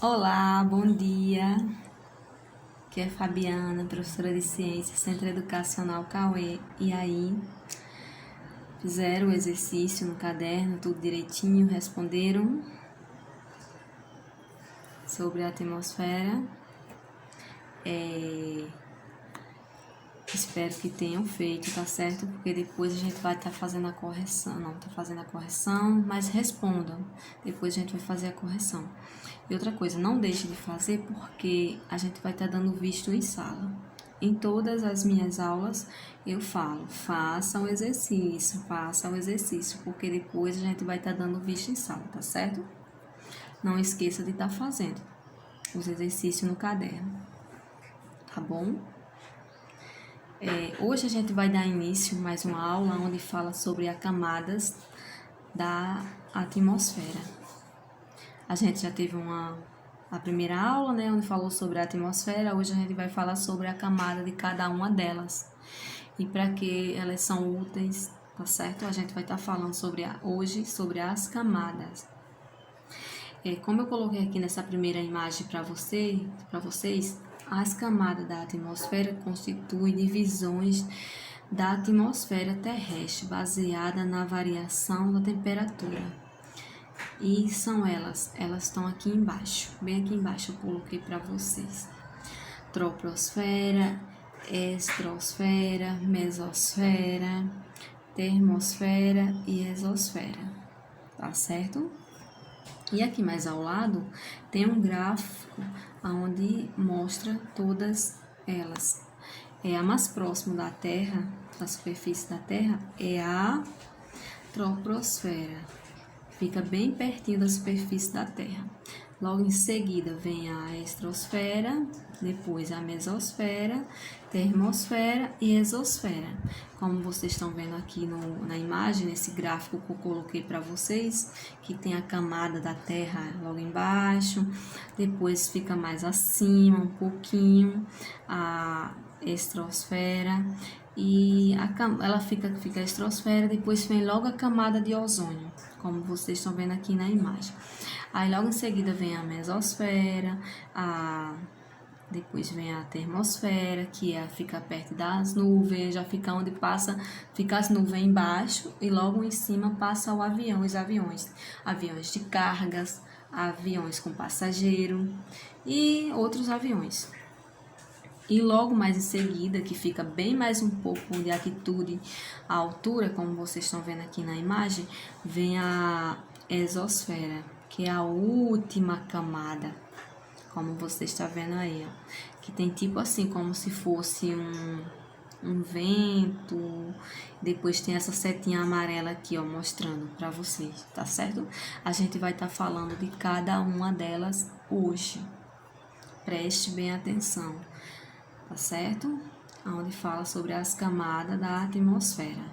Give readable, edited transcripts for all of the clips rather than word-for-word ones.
Olá, bom dia. Aqui é Fabiana, professora de Ciências, Centro Educacional Cauê. E aí, fizeram o exercício no caderno, tudo direitinho, responderam sobre a atmosfera. Espero que tenham feito, tá certo? Porque depois a gente vai estar fazendo a correção. Não, tá fazendo a correção, mas respondam. Depois a gente vai fazer a correção. E outra coisa, não deixe de fazer porque a gente vai estar dando visto em sala. Em todas as minhas aulas eu falo, faça o exercício, porque depois a gente vai estar dando visto em sala, tá certo? Não esqueça de estar fazendo os exercícios no caderno, tá bom? Hoje a gente vai dar início a mais uma aula onde fala sobre as camadas da atmosfera. A gente já teve a primeira aula, né, onde falou sobre a atmosfera. Hoje a gente vai falar sobre a camada de cada uma delas e para que elas são úteis, tá certo? A gente vai estar falando hoje sobre as camadas. Como eu coloquei aqui nessa primeira imagem para vocês, as camadas da atmosfera constituem divisões da atmosfera terrestre baseada na variação da temperatura. E são elas estão aqui embaixo, bem aqui embaixo eu coloquei para vocês. Troposfera, estratosfera, mesosfera, termosfera e exosfera, tá certo? E aqui mais ao lado tem um gráfico onde mostra todas elas. A mais próxima da Terra, da superfície da Terra, é a troposfera. Fica bem pertinho da superfície da Terra. Logo em seguida vem a estratosfera, depois a mesosfera, termosfera e exosfera. Como vocês estão vendo aqui na imagem, nesse gráfico que eu coloquei para vocês, que tem a camada da Terra logo embaixo, depois fica mais acima um pouquinho a estratosfera e ela fica a estratosfera, depois vem logo a camada de ozônio, como vocês estão vendo aqui na imagem. Aí logo em seguida vem a mesosfera, depois vem a termosfera, que fica perto das nuvens, já fica onde fica as nuvens embaixo e logo em cima passa os aviões de cargas, aviões com passageiro e outros aviões. E logo mais em seguida, que fica bem mais um pouco de altitude, a altura, como vocês estão vendo aqui na imagem, vem a exosfera, que é a última camada, como você está vendo aí, ó, que tem tipo assim, como se fosse um vento, depois tem essa setinha amarela aqui, ó, mostrando para vocês, tá certo? A gente vai estar falando de cada uma delas hoje, preste bem atenção, tá certo? Onde fala sobre as camadas da atmosfera.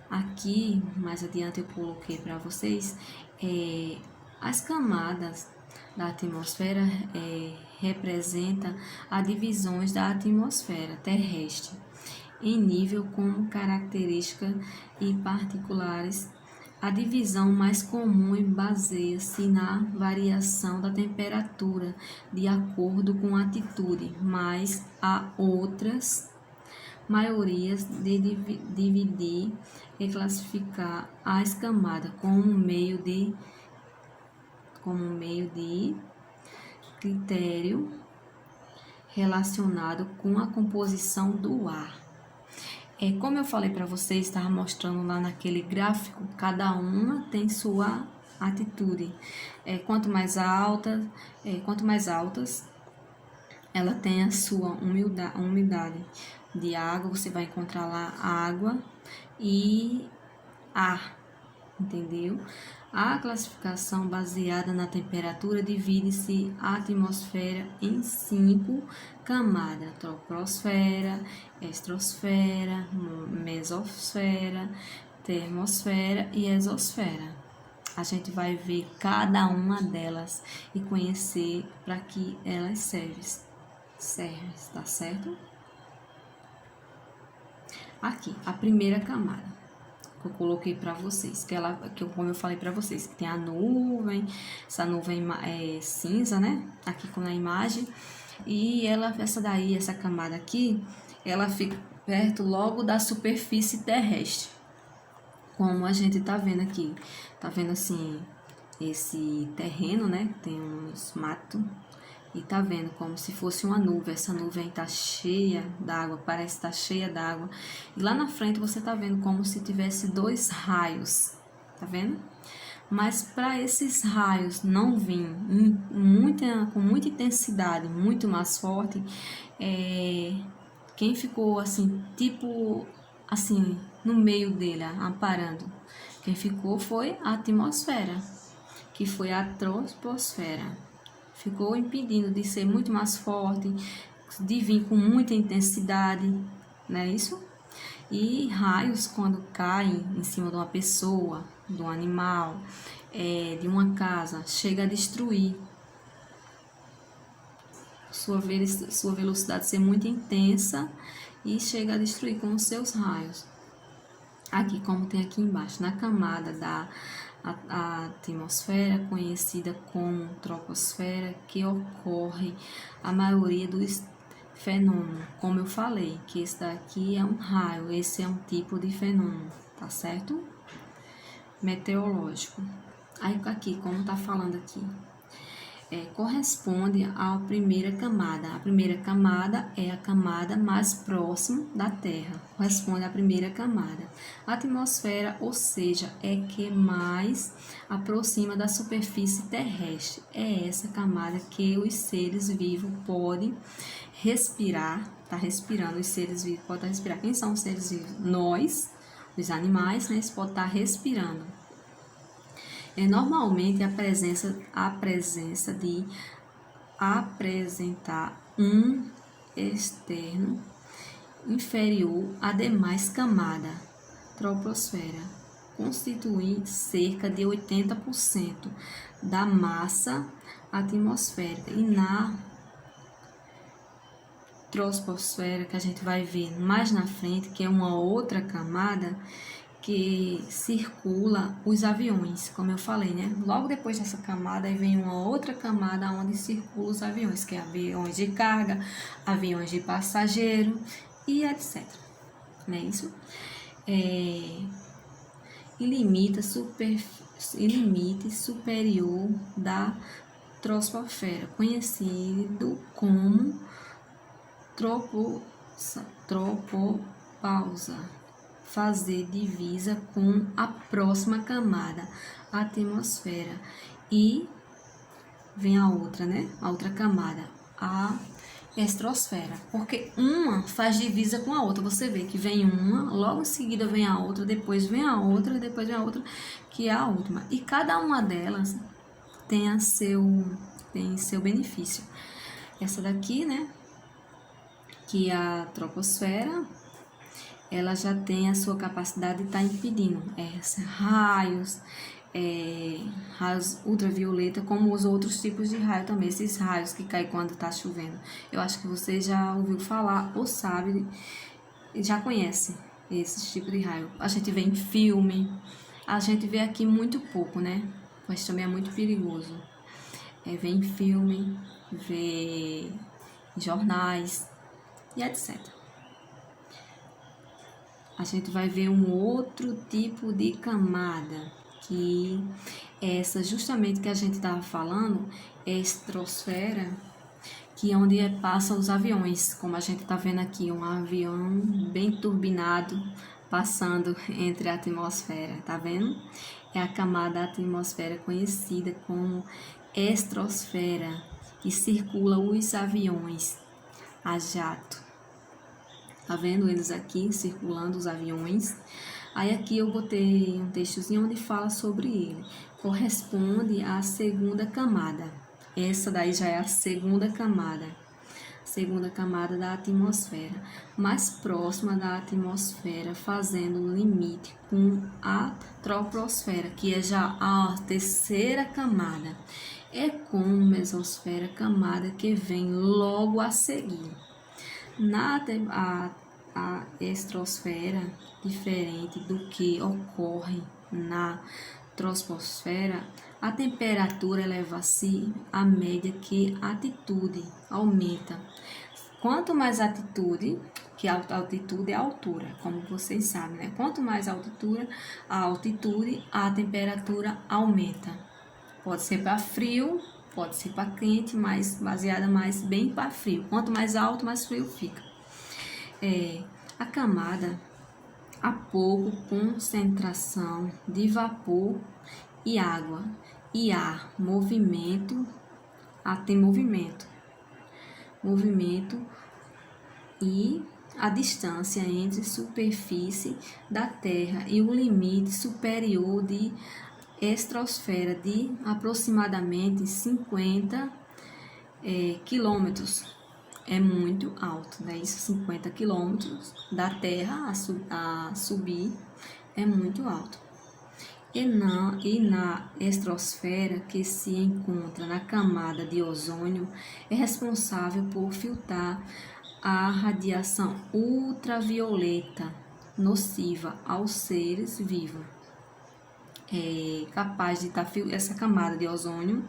Aqui, mais adiante, eu coloquei para vocês as camadas da atmosfera representam as divisões da atmosfera terrestre em nível como características e particulares. A divisão mais comum baseia-se na variação da temperatura de acordo com a altitude, mas há outras maiorias de dividir e classificar as camadas como meio de critério relacionado com a composição do ar. Como eu falei para vocês, estava mostrando lá naquele gráfico, cada uma tem sua altitude. Quanto mais altas, ela tem a sua umidade de água, você vai encontrar lá água e ar, entendeu? A classificação baseada na temperatura divide-se a atmosfera em 5 camadas: troposfera, estratosfera, mesosfera, termosfera e exosfera. A gente vai ver cada uma delas e conhecer para que elas servem, tá certo? Aqui, a primeira camada. que eu coloquei para vocês, como eu falei para vocês, que tem a nuvem, essa nuvem é cinza, né? Aqui com a imagem, e essa camada aqui, ela fica perto logo da superfície terrestre, como a gente tá vendo aqui, tá vendo assim, esse terreno, né? Tem uns matos. E tá vendo como se fosse uma nuvem. Essa nuvem tá cheia d'água, parece estar cheia d'água. E lá na frente você tá vendo como se tivesse 2 raios, tá vendo? Mas para esses raios não vir com muita intensidade, muito mais forte, quem ficou assim, tipo assim, no meio dele, amparando, quem ficou foi a atmosfera, que foi a troposfera. Ficou impedindo de ser muito mais forte, de vir com muita intensidade, não é isso? E raios, quando caem em cima de uma pessoa, de um animal, de uma casa, chega a destruir. Sua velocidade ser muito intensa e chega a destruir com os seus raios. Aqui, como tem aqui embaixo, na camada da a atmosfera, conhecida como troposfera, que ocorre a maioria dos fenômenos. Como eu falei, que esse daqui é um raio, esse é um tipo de fenômeno, tá certo? Meteorológico. Aí aqui, como tá falando aqui, corresponde à primeira camada. A primeira camada é a camada mais próxima da Terra, corresponde à primeira camada. A atmosfera, ou seja, é que mais aproxima da superfície terrestre. É essa camada que os seres vivos podem respirar, tá respirando, os seres vivos podem respirar. Quem são os seres vivos? Nós, os animais, né, eles podem estar respirando. Normalmente a presença de apresentar um externo inferior à demais camada, troposfera, constitui cerca de 80% da massa atmosférica, e na troposfera, que a gente vai ver mais na frente, que é uma outra camada que circula os aviões, como eu falei, né? Logo depois dessa camada, aí vem uma outra camada onde circula os aviões, que é aviões de carga, aviões de passageiro e etc. Não é isso? E limite superior da troposfera, conhecido como tropopausa, fazer divisa com a próxima camada, a atmosfera, e vem a outra, né? A outra camada, a estratosfera, porque uma faz divisa com a outra. Você vê que vem uma, logo em seguida vem a outra, depois vem a outra, depois vem a outra, que é a última. E cada uma delas tem seu benefício. Essa daqui, né? Que é a troposfera, ela já tem a sua capacidade de estar impedindo raios, raios ultravioleta, como os outros tipos de raio também, esses raios que caem quando está chovendo. Eu acho que você já ouviu falar ou sabe, já conhece esse tipo de raio. A gente vê em filme, a gente vê aqui muito pouco, né? Mas também é muito perigoso. Vê em filme, vê em jornais e etc. A gente vai ver um outro tipo de camada, que essa justamente que a gente estava falando, é a estratosfera, que é onde passam os aviões, como a gente está vendo aqui, um avião bem turbinado passando entre a atmosfera, tá vendo? É a camada da atmosfera conhecida como estratosfera, que circula os aviões a jato. Tá vendo eles aqui circulando os aviões? Aí aqui eu botei um textozinho onde fala sobre ele. Corresponde à segunda camada. Essa daí já é a segunda camada da atmosfera, mais próxima da atmosfera, fazendo limite com a troposfera, que é já a terceira camada. É como mesosfera, camada que vem logo a seguir. A a estratosfera, diferente do que ocorre na troposfera, a temperatura eleva-se à média que a altitude aumenta. Quanto mais altitude, que a altitude é a altura, como vocês sabem, né? Quanto mais altitude, a temperatura aumenta. Pode ser para frio, pode ser para quente, mas baseada mais bem para frio. Quanto mais alto, mais frio fica. A camada a pouco concentração de vapor e água e ar, tem movimento e a distância entre superfície da Terra e o limite superior de estratosfera de aproximadamente 50 quilômetros. É muito alto, né? Isso, 50 quilômetros da Terra a subir é muito alto. E na estratosfera, que se encontra na camada de ozônio, é responsável por filtrar a radiação ultravioleta nociva aos seres vivos. Essa camada de ozônio,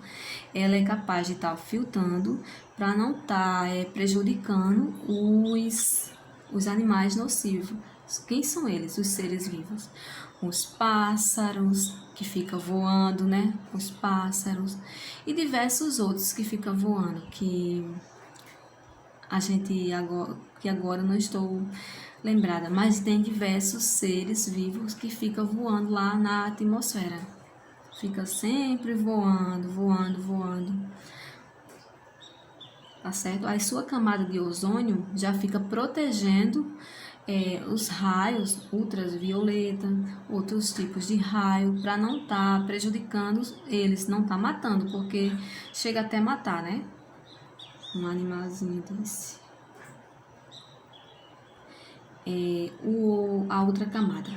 ela é capaz de estar filtrando para não estar prejudicando os animais nocivos. Quem são eles? Os seres vivos. Os pássaros que ficam voando, né? Os pássaros e diversos outros que ficam voando, que agora não estou lembrada, mas tem diversos seres vivos que ficam voando lá na atmosfera. Fica sempre voando. Tá certo? A sua camada de ozônio já fica protegendo os raios ultravioleta, outros tipos de raio, para não estar prejudicando eles, não tá matando, porque chega até matar, né? Um animalzinho desse. A outra camada.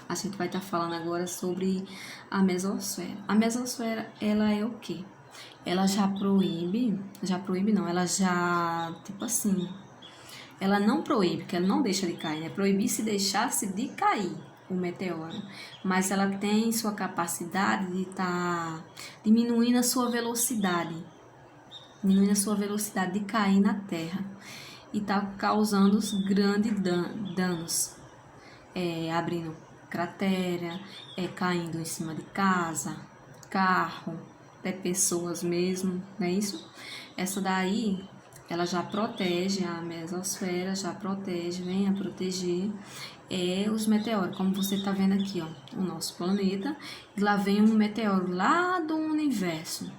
A gente vai estar falando agora sobre a mesosfera. A mesosfera, ela é o quê? Ela ela não proíbe, porque ela não deixa de cair, né? Proibir se deixasse de cair o meteoro, mas ela tem sua capacidade de estar diminuindo a sua velocidade de cair na Terra e tá causando grandes danos, abrindo cratera, caindo em cima de casa, carro, até pessoas mesmo, não é isso? Essa daí, ela já protege, a mesosfera vem a proteger os meteoros, como você tá vendo aqui, ó, o nosso planeta, e lá vem um meteoro lá do universo.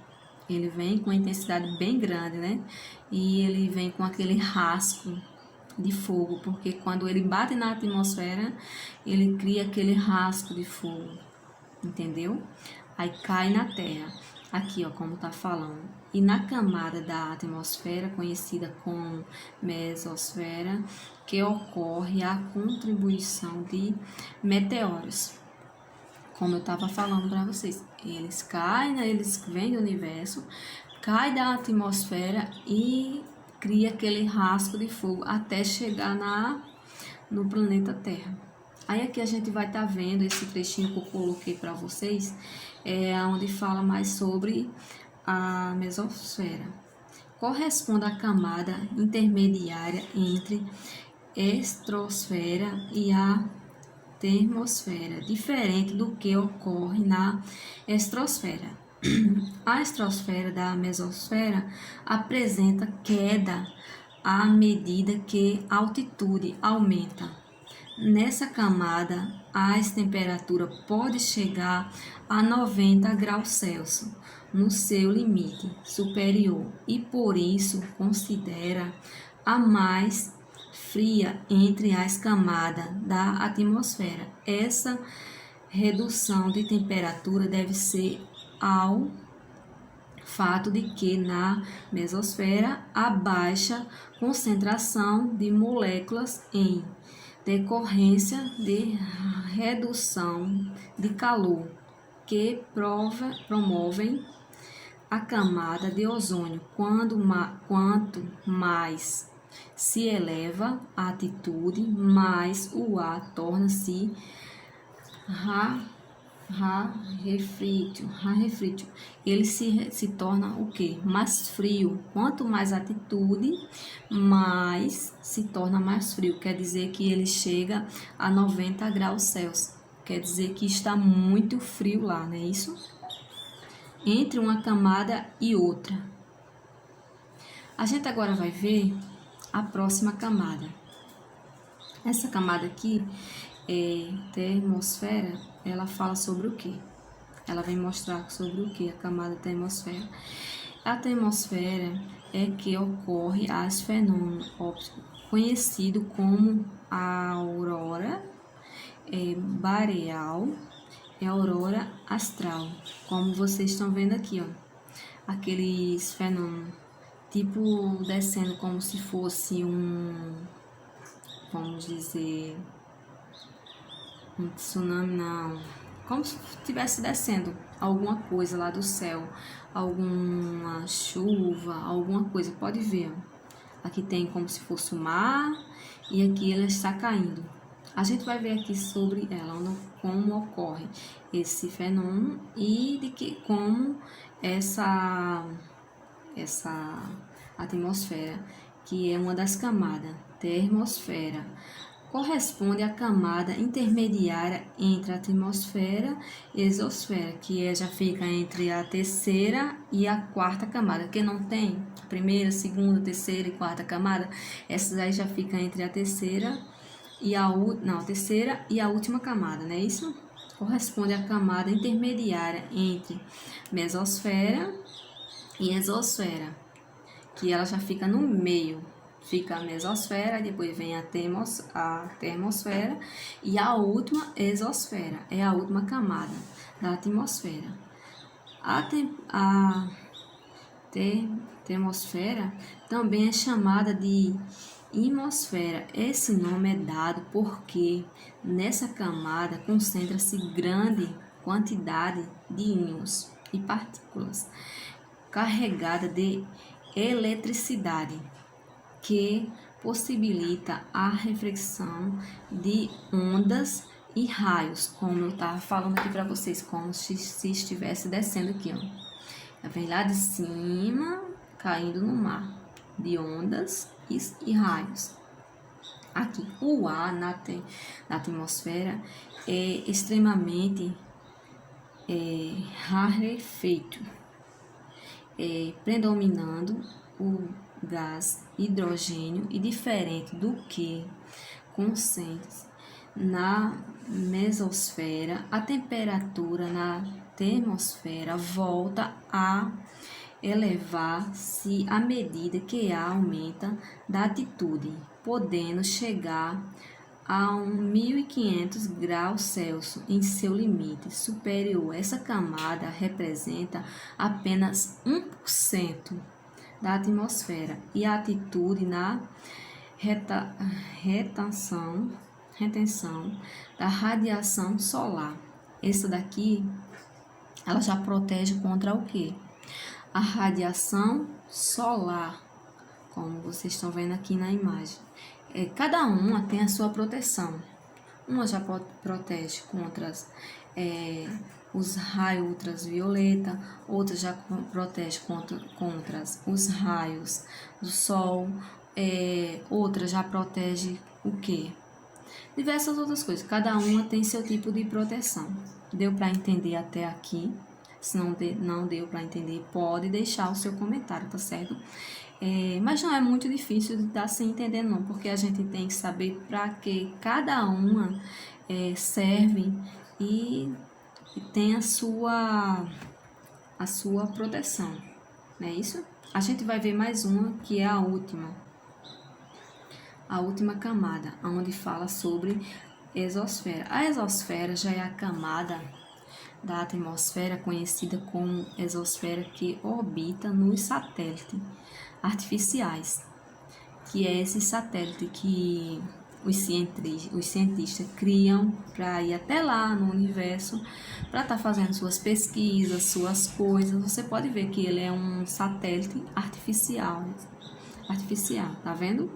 Ele vem com uma intensidade bem grande, né? E ele vem com aquele rasgo de fogo, porque quando ele bate na atmosfera, ele cria aquele rasgo de fogo, entendeu? Aí cai na Terra, aqui ó, como tá falando. E na camada da atmosfera, conhecida como mesosfera, que ocorre a contribuição de meteoros. Como eu estava falando para vocês, eles caem, né? Eles vêm do universo, caem da atmosfera e cria aquele rasgo de fogo até chegar no planeta Terra. Aí aqui a gente vai estar vendo esse trechinho que eu coloquei para vocês, onde fala mais sobre a mesosfera. Corresponde à camada intermediária entre estratosfera e a termosfera, diferente do que ocorre na estratosfera. A estratosfera da mesosfera apresenta queda à medida que a altitude aumenta. Nessa camada, a temperatura pode chegar a 90 graus Celsius no seu limite superior e por isso considera a mais fria entre as camadas da atmosfera. Essa redução de temperatura deve ser ao fato de que na mesosfera há baixa concentração de moléculas em decorrência de redução de calor que promovem a camada de ozônio. Quanto mais se eleva a altitude, mais o ar torna-se rarefrítil. Ele se torna o quê? Mais frio. Quanto mais altitude, mais se torna mais frio. Quer dizer que ele chega a 90 graus Celsius. Quer dizer que está muito frio lá, não é isso? Entre uma camada e outra. A gente agora vai ver a próxima camada. Essa camada aqui, termosfera, ela fala sobre o quê? Ela vem mostrar sobre o que? A camada termosfera. A termosfera é que ocorre as fenômenos ópticos, conhecido como a aurora boreal e aurora astral, como vocês estão vendo aqui, ó. Aqueles fenômenos, tipo descendo como se fosse vamos dizer, um tsunami, não, como se estivesse descendo alguma coisa lá do céu, alguma chuva, alguma coisa, pode ver, ó. Aqui tem como se fosse o mar e aqui ela está caindo. A gente vai ver aqui sobre ela, como ocorre esse fenômeno e como essa atmosfera, que é uma das camadas, termosfera, corresponde à camada intermediária entre a atmosfera e a exosfera, que já fica entre a terceira e a quarta camada, que não tem a primeira, segunda, terceira e quarta camada, essas aí já fica entre a terceira e a terceira e a última camada, não é isso? Corresponde à camada intermediária entre mesosfera e exosfera, que ela já fica no meio. Fica a mesosfera, depois vem a termosfera e a última exosfera, é a última camada da atmosfera. A termosfera também é chamada de ionosfera. Esse nome é dado porque nessa camada concentra-se grande quantidade de íons e partículas carregadas de eletricidade, que possibilita a reflexão de ondas e raios, como eu estava falando aqui para vocês, como se estivesse descendo aqui, ó. Vem lá de cima, caindo no mar, de ondas e raios. Aqui, o ar na atmosfera é extremamente rarefeito, predominando o gás hidrogênio e diferente do que concentra-se na mesosfera, a temperatura na termosfera volta a elevar-se à medida que a aumenta da altitude, podendo chegar a 1.500 graus Celsius em seu limite superior. Essa camada representa apenas 1% da atmosfera e a altitude na retenção da radiação solar. Essa daqui, ela já protege contra o quê? A radiação solar, como vocês estão vendo aqui na imagem. Cada uma tem a sua proteção. Uma já protege contra os raios ultravioleta, outra já protege contra os raios do sol, outra já protege o quê? Diversas outras coisas. Cada uma tem seu tipo de proteção. Deu para entender até aqui? Se não deu para entender, pode deixar o seu comentário, tá certo? Mas não é muito difícil de estar se entendendo, não, porque a gente tem que saber para que cada uma serve e tem a sua proteção, não é isso? A gente vai ver mais uma, que é a última camada, onde fala sobre exosfera. A exosfera já é a camada da atmosfera conhecida como exosfera, que orbita nos satélites artificiais, que é esse satélite que os cientistas criam para ir até lá no universo, para estar fazendo suas pesquisas, suas coisas. Você pode ver que ele é um satélite artificial, tá vendo?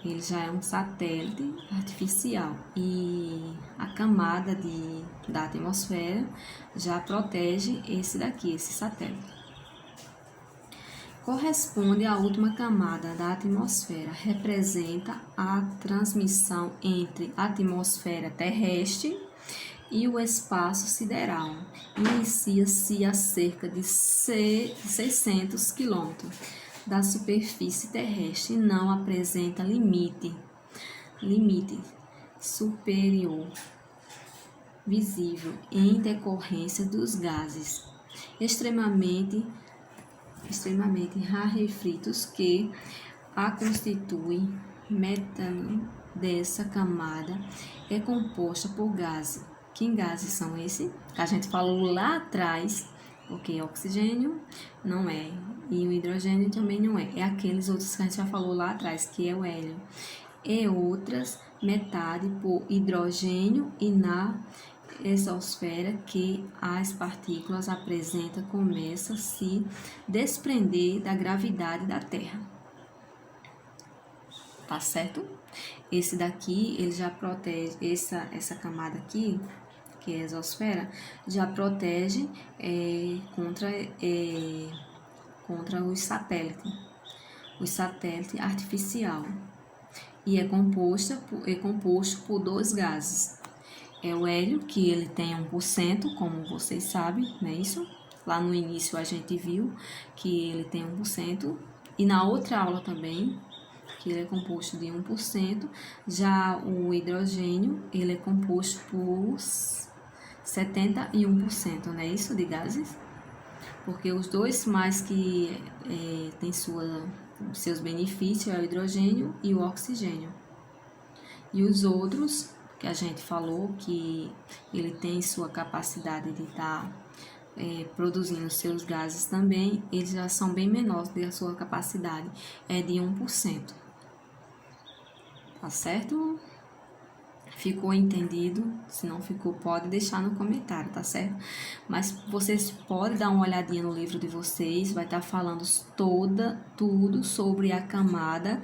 ele já é um satélite artificial e a camada da atmosfera já protege esse daqui, esse satélite. Corresponde à última camada da atmosfera, representa a transmissão entre a atmosfera terrestre e o espaço sideral. Inicia-se a cerca de 600 km da superfície terrestre e não apresenta limite superior visível em decorrência dos gases extremamente rarefritos que a constituem. Metade dessa camada é composta por gases. Que gases são esses? Que a gente falou lá atrás, porque oxigênio não é, e o hidrogênio também não é. É aqueles outros que a gente já falou lá atrás, que é o hélio. E outras, metade por hidrogênio, e na exosfera que as partículas apresentam começa a se desprender da gravidade da Terra. Tá certo? Esse daqui, ele já protege, essa camada aqui, que é a exosfera, já protege contra os satélites artificial. E é composto por dois gases. É o hélio, que ele tem 1%, como vocês sabem, não é isso? Lá no início a gente viu que ele tem 1%. E na outra aula também, que ele é composto de 1%. Já o hidrogênio, ele é composto por 71%, não é isso? De gases. Porque os dois mais que têm seus benefícios é o hidrogênio e o oxigênio. E os outros, que a gente falou que ele tem sua capacidade de estar produzindo seus gases também, eles já são bem menores da sua capacidade, é de 1%. Tá certo? Ficou entendido? Se não ficou, pode deixar no comentário, tá certo? Mas vocês podem dar uma olhadinha no livro de vocês, vai estar falando tudo sobre a camada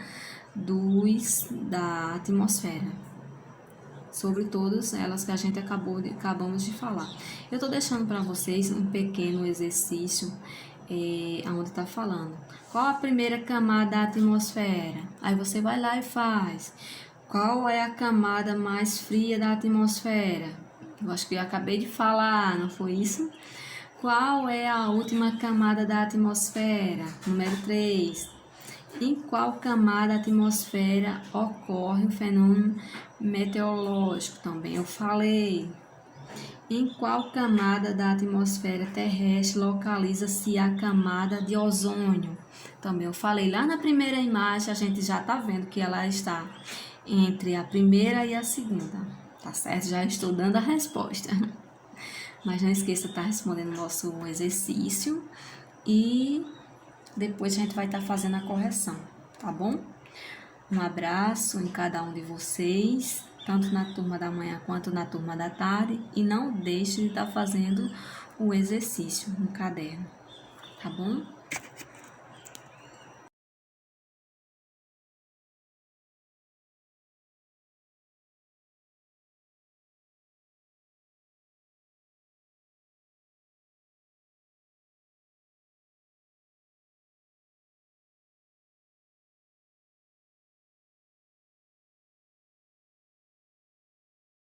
da atmosfera. Sobre todas elas que a gente acabamos de falar. Eu estou deixando para vocês um pequeno exercício onde está falando. Qual a primeira camada da atmosfera? Aí você vai lá e faz. Qual é a camada mais fria da atmosfera? Eu acho que eu acabei de falar, não foi isso? Qual é a última camada da atmosfera? Número 3. Em qual camada da atmosfera ocorre o fenômeno meteorológico? Também eu falei. Em qual camada da atmosfera terrestre localiza-se a camada de ozônio? Também eu falei. Lá na primeira imagem a gente já está vendo que ela está entre a primeira e a segunda. Tá certo? Já estou dando a resposta. Mas não esqueça de estar respondendo o nosso exercício e depois a gente vai estar fazendo a correção, tá bom? Um abraço em cada um de vocês, tanto na turma da manhã quanto na turma da tarde. E não deixe de estar fazendo o exercício no caderno, tá bom?